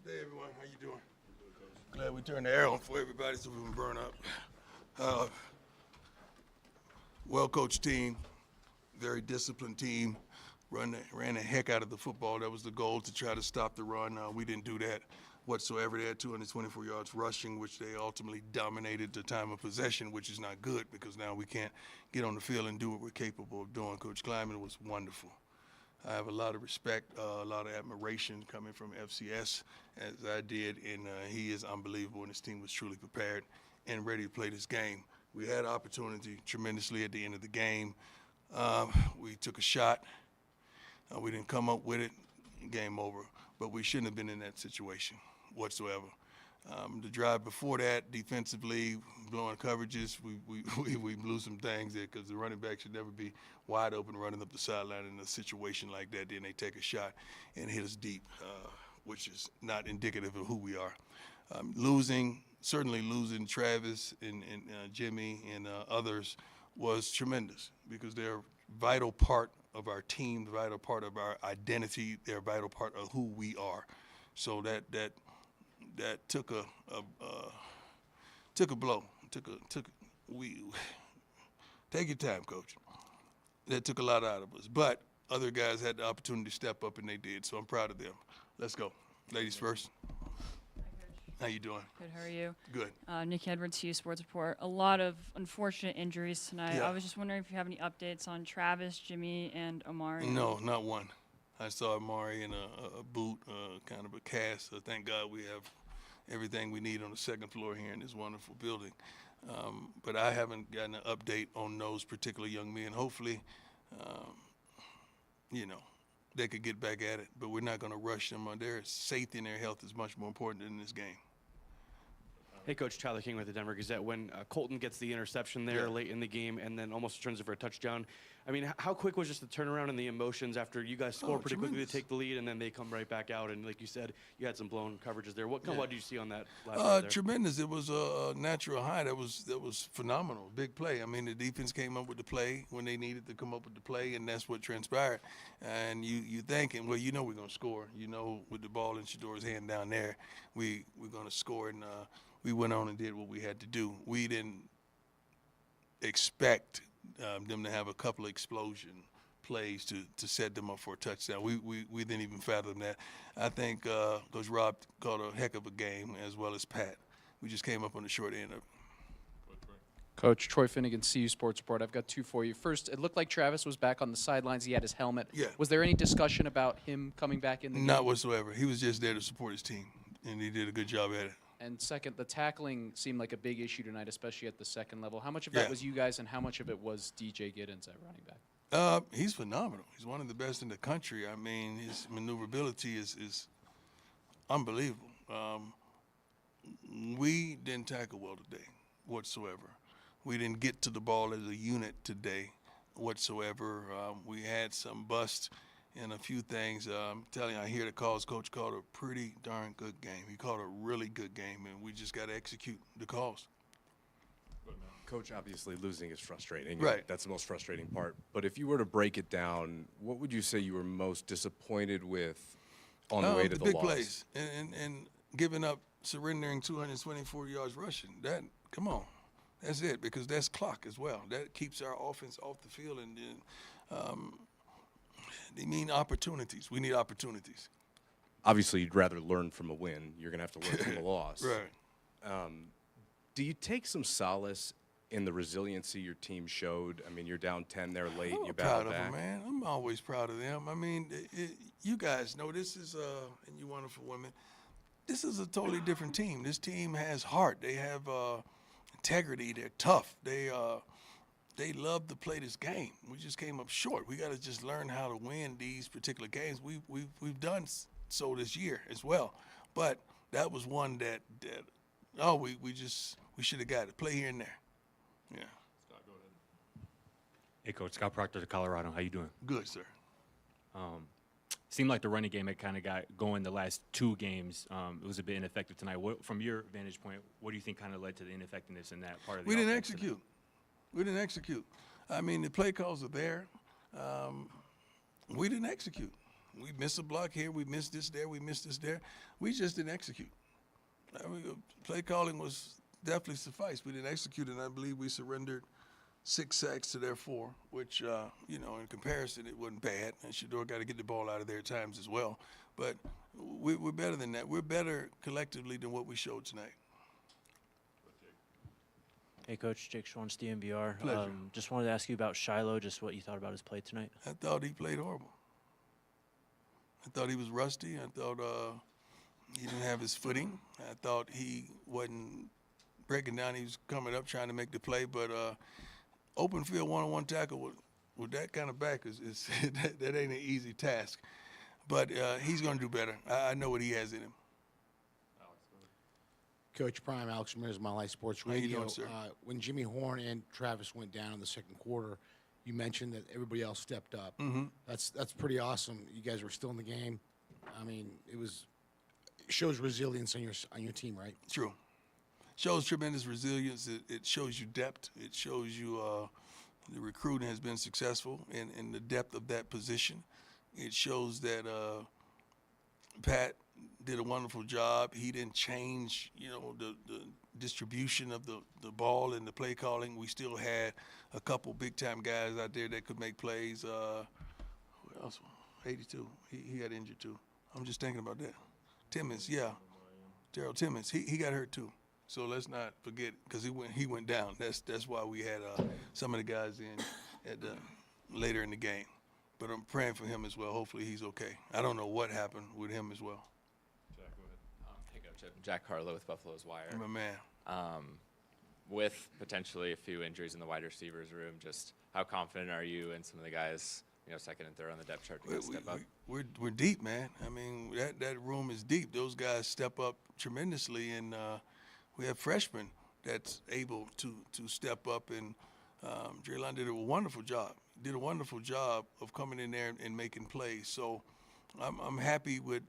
Hey everyone, how you doing? Glad we turned the air on for everybody so we can burn up. Well-coached team, very disciplined team, ran the heck out of the football. That was the goal, to try to stop the run. We didn't do that whatsoever. They had 224 yards rushing, which they ultimately dominated the time of possession, which is not good because now we can't get on the field and do what we're capable of doing. Coach Kleiman was wonderful. I have a lot of respect, a lot of admiration coming from FCS, as I did, and he is unbelievable, and his team was truly prepared and ready to play this game. We had opportunity tremendously at the end of the game. We took a shot. We didn't come up with it. Game over. But we shouldn't have been in that situation whatsoever. The drive before that, defensively, blowing coverages, we blew some things there because the running back should never be wide open running up the sideline in a situation like that. Then they take a shot and hit us deep, which is not indicative of who we are. Certainly losing Travis and Jimmy and others was tremendous because they're a vital part of our team, a vital part of our identity. They're a vital part of who we are. So that took a blow. Take your time, Coach. That took a lot out of us. But other guys had the opportunity to step up, and they did. So I'm proud of them. Let's go. Ladies first. How you doing? Good, how are you? Good. Nick Edwards, CU Sports Report. A lot of unfortunate injuries tonight. Yeah. I was just wondering if you have any updates on Travis, Jimmy, and Omari. No, not one. I saw Amari in a boot, kind of a cast. So thank God we have everything we need on the second floor here in this wonderful building. But I haven't gotten an update on those particular young men. Hopefully, they could get back at it. But we're not going to rush them. Their safety and their health is much more important in this game. Hey, Coach, Tyler King with the Denver Gazette. When Colton gets the interception there late in the game and then almost returns it for a touchdown, I mean, how quick was just the turnaround and the emotions after you guys scored pretty quickly to take the lead, and then they come right back out? And like you said, you had some blown coverages there. What did you see on that last drive there? Tremendous. It was a natural high. That was phenomenal. Big play. I mean, the defense came up with the play when they needed to come up with the play, and that's what transpired. And you thinking, well, we're going to score. With the ball in Shadour's hand down there, we're going to score. And we went on and did what we had to do. We didn't expect them to have a couple of explosion plays to set them up for a touchdown. We didn't even fathom that. I think Coach Rob called a heck of a game, as well as Pat. We just came up on the short end of it. Coach Troy Finnegan, CU Sports Report. I've got two for you. First, it looked like Travis was back on the sidelines. He had his helmet. Yeah. Was there any discussion about him coming back in the game? Not whatsoever. He was just there to support his team, and he did a good job at it. And second, the tackling seemed like a big issue tonight, especially at the second level. How much of that was you guys, and how much of it was DJ Giddens at running back? He's phenomenal. He's one of the best in the country. I mean, his maneuverability is unbelievable. We didn't tackle well today whatsoever. We didn't get to the ball as a unit today whatsoever. We had some busts and a few things. I'm telling you, I hear the calls. Coach called a pretty darn good game. He called a really good game, and we just got to execute the calls. Coach, obviously losing is frustrating. Right. That's the most frustrating part. But if you were to break it down, what would you say you were most disappointed with on the way to the big loss? plays and giving up, surrendering 224 yards rushing. Come on. That's it, because that's clock as well. That keeps our offense off the field, and then they mean opportunities. We need opportunities. Obviously, you'd rather learn from a win. You're going to have to learn from a loss. Right. Do you take some solace in the resiliency your team showed? I mean, you're down 10 there late. You proud battled of back. them, man. I'm always proud of them. I mean, you guys know this is, and you wonderful women, this is a totally different team. This team has heart. They have integrity. They're tough. They love to play this game. We just came up short. We got to just learn how to win these particular games. We've done so this year as well, but that was one that we should have got it. Play here and there. Yeah. Scott, go ahead. Hey, Coach. Scott Proctor of Colorado. How you doing? Good, sir. Seemed like the running game had kind of got going the last two games. It was a bit ineffective tonight. From your vantage point, what do you think kind of led to the ineffectiveness in that part of the We didn't offense execute. tonight? We didn't execute. I mean, the play calls are there. We didn't execute. We missed a block here, we missed this there, we missed this there. We just didn't execute. I mean, play calling was definitely suffice. We didn't execute, and I believe we surrendered 6 sacks to their 4, which, in comparison, it wasn't bad. And Shador got to get the ball out of there at times as well. But we're better than that. We're better collectively than what we showed tonight. Hey, Coach. Jake Schwann, DNVR. Pleasure. Just wanted to ask you about Shiloh, just what you thought about his play tonight. I thought he played horrible. I thought he was rusty. I thought he didn't have his footing. I thought he wasn't breaking down. He was coming up trying to make the play. But open field one-on-one tackle with that kind of back is that ain't an easy task. But he's going to do better. I know what he has in him. Coach Prime, Alex Ramirez, My Life Sports How you Radio. doing, sir? When Jimmy Horn and Travis went down in the second quarter, you mentioned that everybody else stepped up. Mm-hmm. That's pretty awesome. You guys were still in the game. I mean, it shows resilience on your team, right? True. Shows tremendous resilience. It shows you depth. It shows you the recruiting has been successful in the depth of that position. It shows that Pat did a wonderful job. He didn't change, the distribution of the ball and the play calling. We still had a couple big-time guys out there that could make plays. Who else? 82. He got injured, too. I'm just thinking about that. Timmons, yeah. Daryl Timmons, he got hurt, too. So let's not forget, because he went down. That's why we had some of the guys in at later in the game. But I'm praying for him as well. Hopefully he's okay. I don't know what happened with him as well. Hey, Coach. Jack Harlow with Buffalo's Wire. My man. With potentially a few injuries in the wide receivers room, just how confident are you in some of the guys, second and third on the depth chart to step up? We're deep, man. I mean, that room is deep. Those guys step up tremendously, and we have freshmen that's able to step up. And Draylon did a wonderful job. Did a wonderful job of coming in there and making plays. So I'm happy with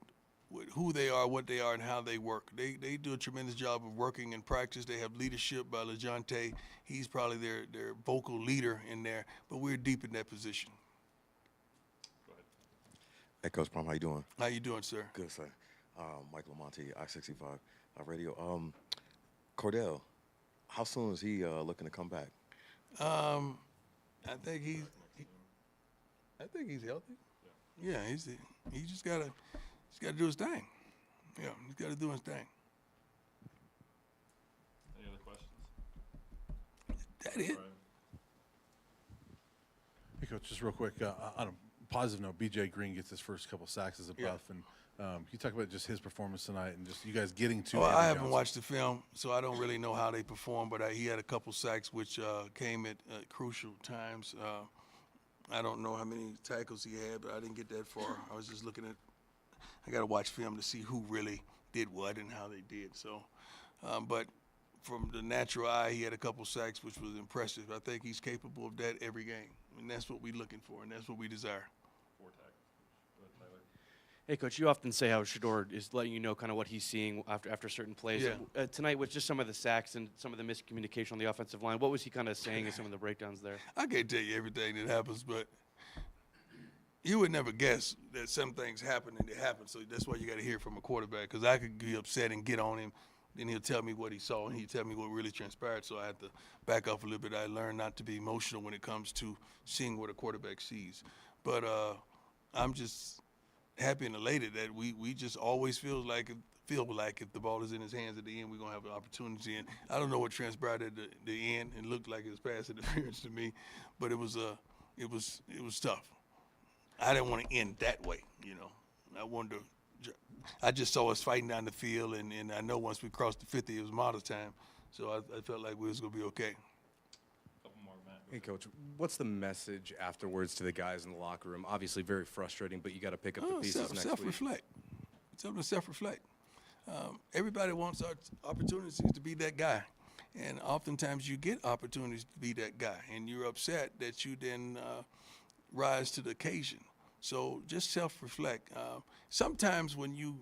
who they are, what they are, and how they work. They do a tremendous job of working in practice. They have leadership by LeJohntay. He's probably their vocal leader in there. But we're deep in that position. Hey, Coach Prom, how you doing? How you doing, sir? Good, sir. Mike Lamonte, I-65 Radio. Cordell, how soon is he looking to come back? I think he's healthy. Yeah, he just gotta do his thing. Yeah, he's gotta do his thing. Any other questions? That it. Hey, Coach, just real quick, on a positive note, B.J. Green gets his first couple sacks as a Yeah. buff, and can you talk about just his performance tonight and just you guys getting to? Well, Andrew I haven't Johnson? watched the film, so I don't really know how they performed, but he had a couple sacks which came at crucial times. I don't know how many tackles he had, but I didn't get that far. I was just looking at – I got to watch film to see who really did what and how they did. So, but from the natural eye, he had a couple sacks, which was impressive. I think he's capable of that every game, and that's what we're looking for, and that's what we desire. Hey, Coach, you often say how Shador is letting you know kind of what he's seeing after certain plays. Yeah. Tonight, with just some of the sacks and some of the miscommunication on the offensive line, what was he kind of saying in some of the breakdowns there? I can't tell you everything that happens, but you would never guess that some things happen and they happen. So that's why you got to hear from a quarterback, because I could be upset and get on him. Then he'll tell me what he saw, and he'll tell me what really transpired. So I have to back off a little bit. I learned not to be emotional when it comes to seeing what a quarterback sees. But I'm just happy and elated that we just always feel like if the ball is in his hands at the end, we're going to have an opportunity. And I don't know what transpired at the end. It looked like it was pass interference to me, but it was tough. I didn't want to end that way, I just saw us fighting down the field, and I know once we crossed the 50, it was model time. So I felt like we was going to be okay. Hey, Coach, what's the message afterwards to the guys in the locker room? Obviously very frustrating, but you got to pick up the pieces next week. Self-reflect. Tell them to self-reflect. Everybody wants opportunities to be that guy. And oftentimes you get opportunities to be that guy, and you're upset that you didn't rise to the occasion. So just self-reflect. Sometimes when you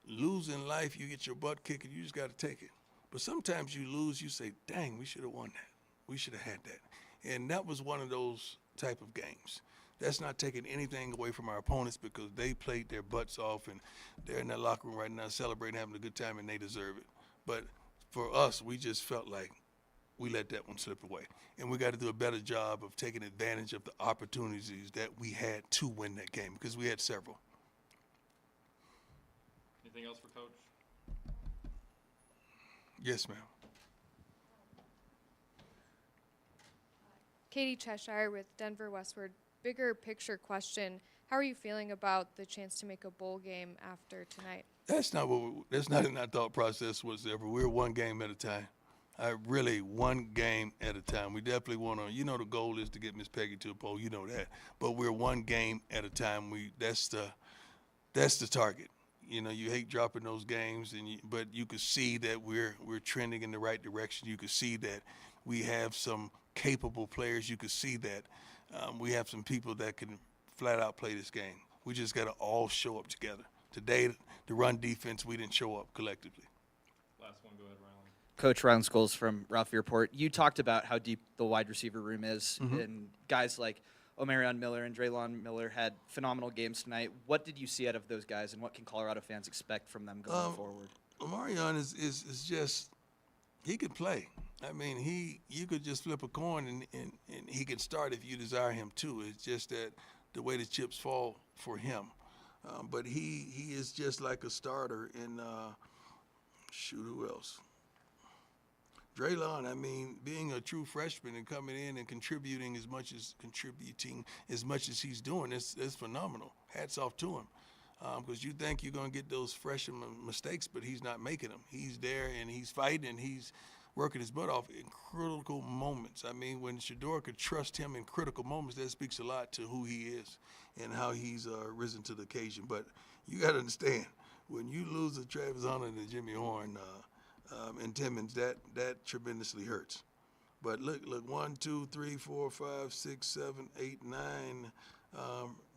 lose in life, you get your butt kicked, and you just got to take it. But sometimes you lose, you say, dang, we should have won that. We should have had that. And that was one of those type of games. That's not taking anything away from our opponents because they played their butts off and they're in that locker room right now celebrating, having a good time, and they deserve it. But for us, we just felt like we let that one slip away. And we got to do a better job of taking advantage of the opportunities that we had to win that game because we had several. Anything else for Coach? Yes, ma'am. Katie Cheshire with Denver Westward. Bigger picture question. How are you feeling about the chance to make a bowl game after tonight? That's not in our thought process whatsoever. We're one game at a time. Really one game at a time. We definitely want to, the goal is to get Miss Peggy to a bowl, you know that. But we're one game at a time. That's the target. You hate dropping those games, but you could see that we're trending in the right direction. You could see that we have some capable players. You could see that we have some people that can flat out play this game. We just got to all show up together. Today, the run defense, we didn't show up collectively. Last one, go ahead, Rylan. Coach Rylan Scholes from Ralphie Report. You talked about how deep the wide receiver room is, and guys like Omarion Miller and Draylon Miller had phenomenal games tonight. What did you see out of those guys, and what can Colorado fans expect from them going forward? Omarion is just, he could play. I mean, you could just flip a coin and he can start if you desire him to. It's just that the way the chips fall for him. But he is just like a starter. And who else? Draylon, being a true freshman and coming in and contributing as much as he's doing, it's phenomenal. Hats off to him. Because you think you're going to get those freshman mistakes, but he's not making them. He's there and he's fighting and he's working his butt off in critical moments. When Shedeur could trust him in critical moments, that speaks a lot to who he is and how he's risen to the occasion. But you got to understand, when you lose to Travis Hunter and Jimmy Horn and Timmons, that tremendously hurts. But look, 1, 2, 3, 4, 5, 6, 7, 8, 9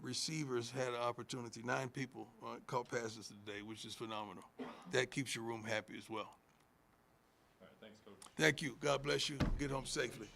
receivers had an opportunity. 9 people caught passes today, which is phenomenal. That keeps your room happy as well. All right, thanks, Coach. Thank you. God bless you. Get home safely.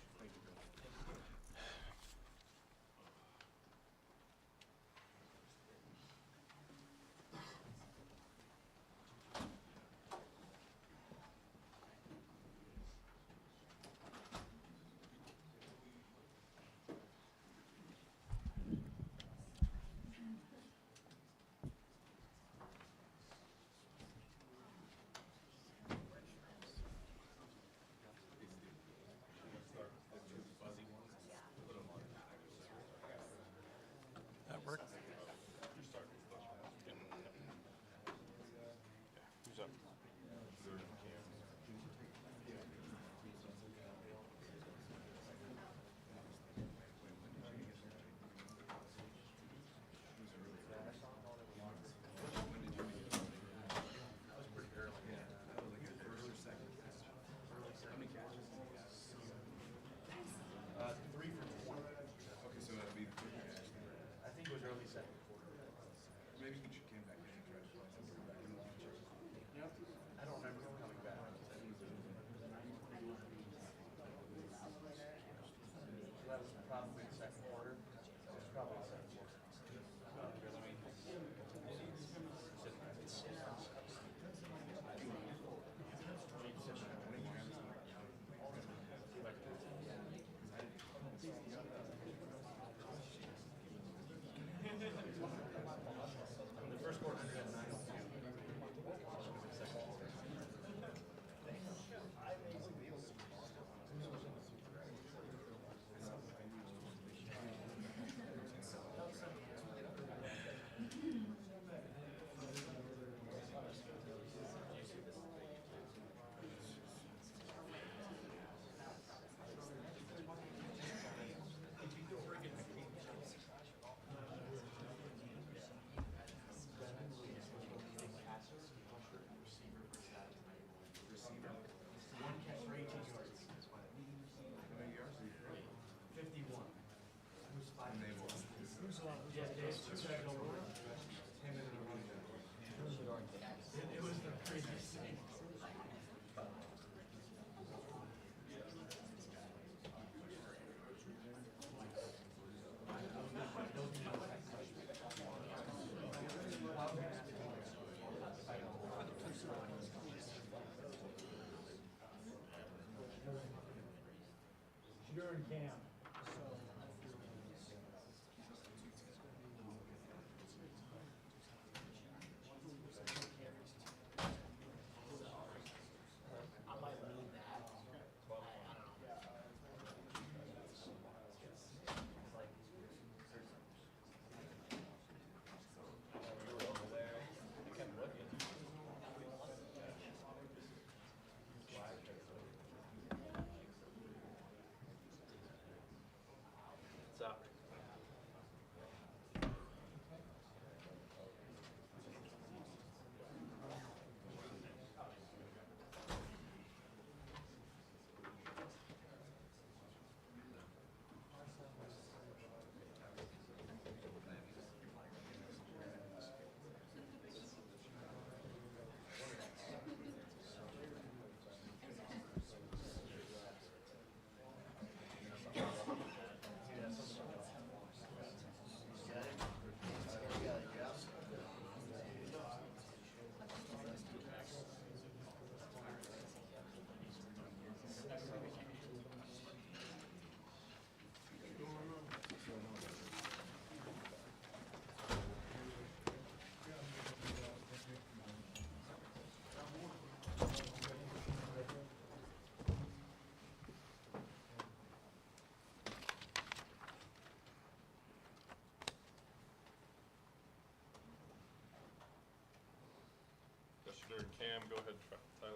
Yesterday, Cam, go ahead, Tyler.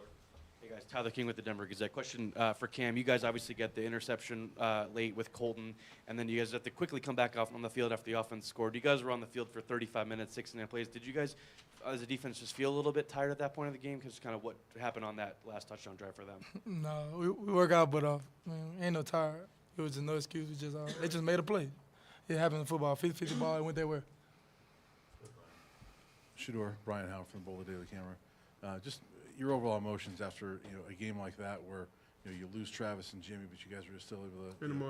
Hey guys, Tyler King with the Denver Gazette. Question for Cam. You guys obviously get the interception late with Colton, and then you guys have to quickly come back off on the field after the offense scored. You guys were on the field for 35 minutes, 69 plays. Did you guys, as a defense, just feel a little bit tired at that point of the game? Because kind of what happened on that last touchdown drive for them? No, we work out, but ain't no tired. It was just no excuse. We just they just made a play. It happened in football. 50-50 ball. It went their way. Shador, Brian Howard from the Boulder Daily Camera. Just your overall emotions after a game like that, where you lose Travis and Jimmy, but you guys were still able to. And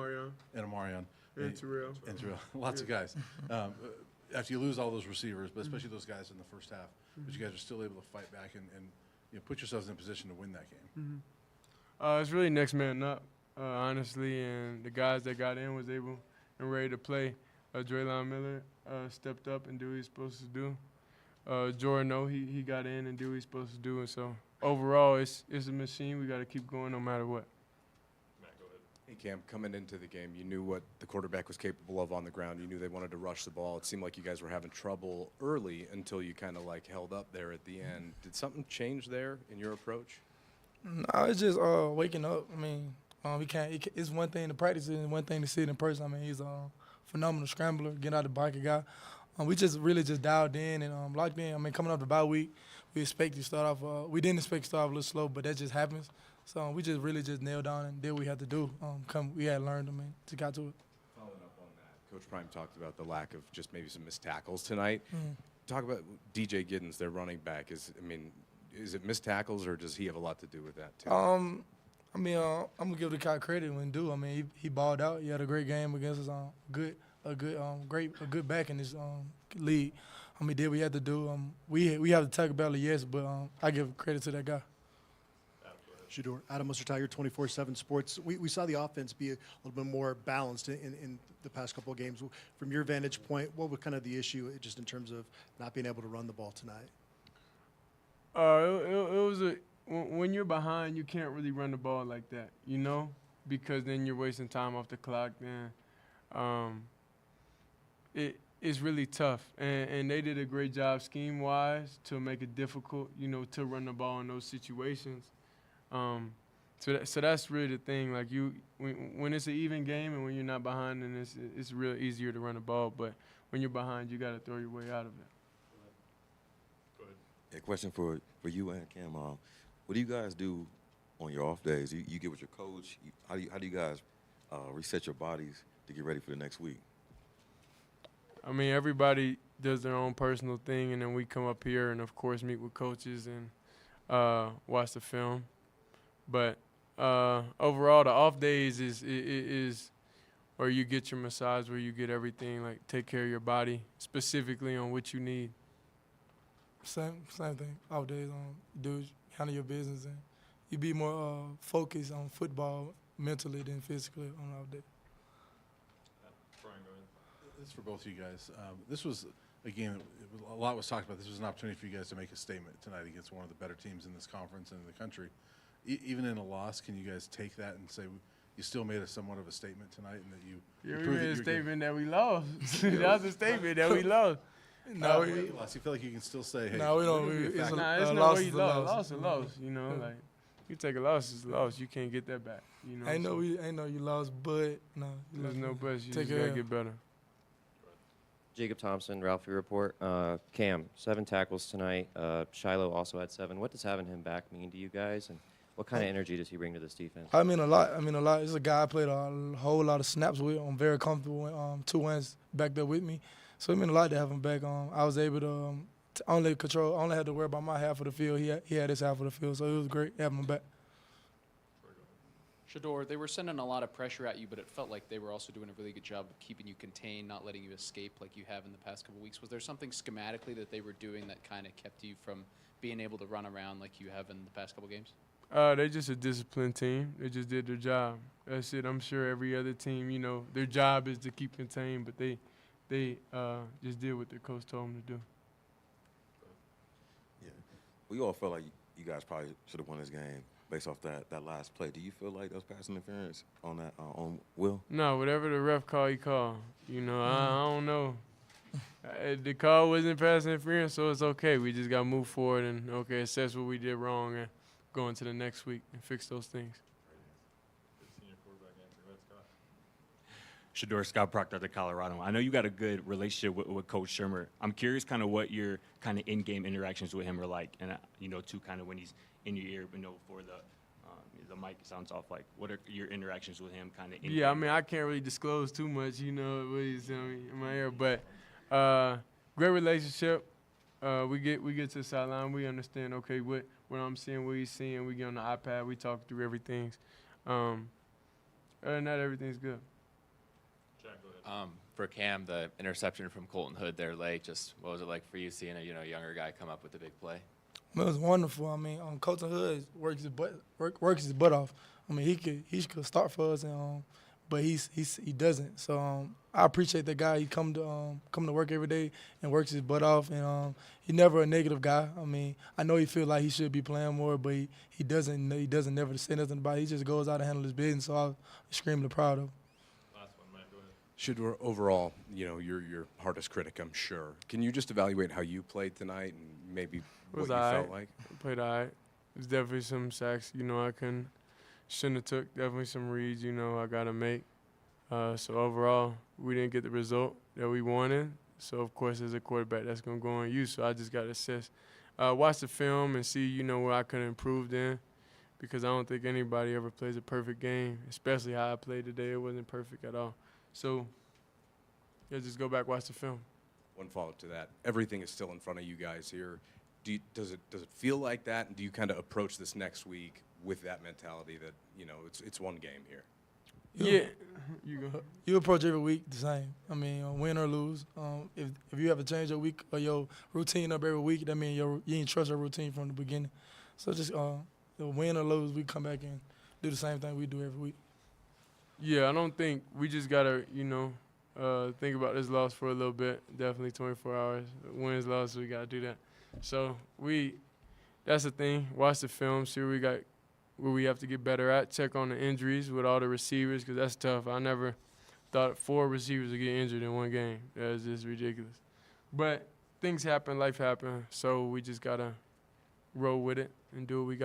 Amarion. And Terrell. And Terrell. Lots of guys. After you lose all those receivers, but especially those guys in the first half, but you guys are still able to fight back and put yourselves in a position to win that game. It's really next man up, honestly, and the guys that got in was able and ready to play. Draylon Miller stepped up and do what he's supposed to do. Jordan, he got in and do what he's supposed to do. And so overall, it's a machine. We got to keep going no matter what. Matt, go ahead. Hey, Cam, coming into the game, you knew what the quarterback was capable of on the ground. You knew they wanted to rush the ball. It seemed like you guys were having trouble early until you kind of held up there at the end. Did something change there in your approach? No, it's just waking up. I mean, we can't. It's one thing to practice it and one thing to see it in person. I mean, he's a phenomenal scrambler, get out the bike guy. We just really just dialed in and locked in. I mean, coming up the bye week, we expect to start off. We didn't expect to start off a little slow, but that just happens. So we just really just nailed down and did what we had to do. We had learned. I mean, just got to it. Following up on that, Coach Prime talked about the lack of just maybe some missed tackles tonight. Mm-hmm. Talk about DJ Giddens, their running back. Is it missed tackles or does he have a lot to do with that too? I'm gonna give the guy credit when due. I mean, he balled out. He had a great game against us. A good back in this league. He did what he had to do. We have the tackle belly, yes, but I give credit to that guy. Shador, Adam Tiger, 24/7 Sports. We saw the offense be a little bit more balanced in the past couple of games. From your vantage point, what was kind of the issue just in terms of not being able to run the ball tonight? When you're behind, you can't really run the ball like that, because then you're wasting time off the clock. Then it's really tough, and they did a great job scheme-wise to make it difficult, to run the ball in those situations. So that's really the thing. Like when it's an even game and when you're not behind, then it's real easier to run the ball. But when you're behind, you got to throw your way out of it. Go ahead. A question for you and Cam. What do you guys do on your off days? You get with your coach. How do you guys reset your bodies to get ready for the next week? I mean, everybody does their own personal thing, and then we come up here and, of course, meet with coaches and watch the film. But overall, the off days is where you get your massage, where you get everything, like take care of your body, specifically on what you need. Same thing. Off days, handle your business, and you be more focused on football mentally than physically on off day. This is for both of you guys. This was a game that a lot was talked about. This was an opportunity for you guys to make a statement tonight against one of the better teams in this conference and in the country. Even in a loss, can you guys take that and say you still made a somewhat of a statement tonight, and that you Yeah, we proved made that a you're statement that we lost. That was a statement that we lost. No, you lost. You feel like you can still say, "Hey, No, we don't. we're gonna be a It's factor." Nah, it's no loss way is you a lost. loss. Loss is a loss. You know, Yeah. like you take a loss, it's a loss. You can't get that back. You know. Ain't so know you lost, but no. You there's lost. no buts. You Take just gotta care. get better. Jacob Thompson, Ralphie Report. Cam, 7 tackles tonight. Shiloh also had 7. What does having him back mean to you guys, and what kind of energy does he bring to this defense? I mean a lot. It's a guy I played a whole lot of snaps with. I'm very comfortable with 2 wins back there with me. So it meant a lot to have him back. I was able to only had to worry about my half of the field. He had his half of the field, so it was great having him back. Shador, they were sending a lot of pressure at you, but it felt like they were also doing a really good job of keeping you contained, not letting you escape like you have in the past couple weeks. Was there something schematically that they were doing that kind of kept you from being able to run around like you have in the past couple games? They're just a disciplined team. They just did their job. That's it. I'm sure every other team, you know, their job is to keep contained, but they just did what their coach told them to do. Yeah. We all felt like you guys probably should have won this game based off that last play. Do you feel like that was pass interference on that on Will? No, whatever the ref call, he called. You know, I don't know. The call wasn't pass interference, so it's okay. We just got to move forward and, okay, assess what we did wrong and go into the next week and fix those things. Shador, Scott Proctor at Colorado. I know you got a good relationship with Coach Shermer. I'm curious kind of what your kind of in-game interactions with him are like, and you know, too, kind of when he's in your ear, you know, before the mic sounds off. Like, what are your interactions with him, kind of? Yeah, I mean, I can't really disclose too much, you know, what he's in my ear, but great relationship. We get to the sideline, we understand. Okay, what I'm seeing, what he's seeing. We get on the iPad, we talk through everything. Other than that, everything's good. For Cam, the interception from Colton Hood there late, just what was it like for you seeing a younger guy come up with a big play? It was wonderful. I mean, Colton Hood works his butt off. I mean, he could start for us, and but he doesn't. So I appreciate that guy. He come to work every day and works his butt off, and he never a negative guy. I mean, I know he feels like he should be playing more, but he doesn't. He doesn't never say nothing about it. He just goes out and handles his business. So I'm extremely proud of him. Shador, overall, you know, you're your hardest critic, I'm sure. Can you just evaluate how you played tonight and maybe what you felt like? Played all right. There's definitely some sacks, you know, shouldn't have took. Definitely some reads, you know, I got to make. So overall, we didn't get the result that we wanted. So, of course, as a quarterback, that's going to go on you. So I just got to assess. Watch the film and see, you know, where I could have improved in, because I don't think anybody ever plays a perfect game, especially how I played today. It wasn't perfect at all. So, yeah, just go back, watch the film. One follow-up to that. Everything is still in front of you guys here. Does it feel like that? And do you kind of approach this next week with that mentality that, you know, it's one game here? Yeah. You go. You approach every week the same. I mean, win or lose. If you have to change your week or your routine up every week, that means you ain't trust your routine from the beginning. So just win or lose, we come back and do the same thing we do every week. Yeah, I don't think we just got to, you know, think about this loss for a little bit. Definitely 24 hours. Wins, losses, we got to do that. So that's the thing. Watch the film, see where we have to get better at. Check on the injuries with all the receivers, because that's tough. I never thought 4 receivers would get injured in one game. That's just ridiculous. But things happen, life happens, so we just got to roll with it and do what we got to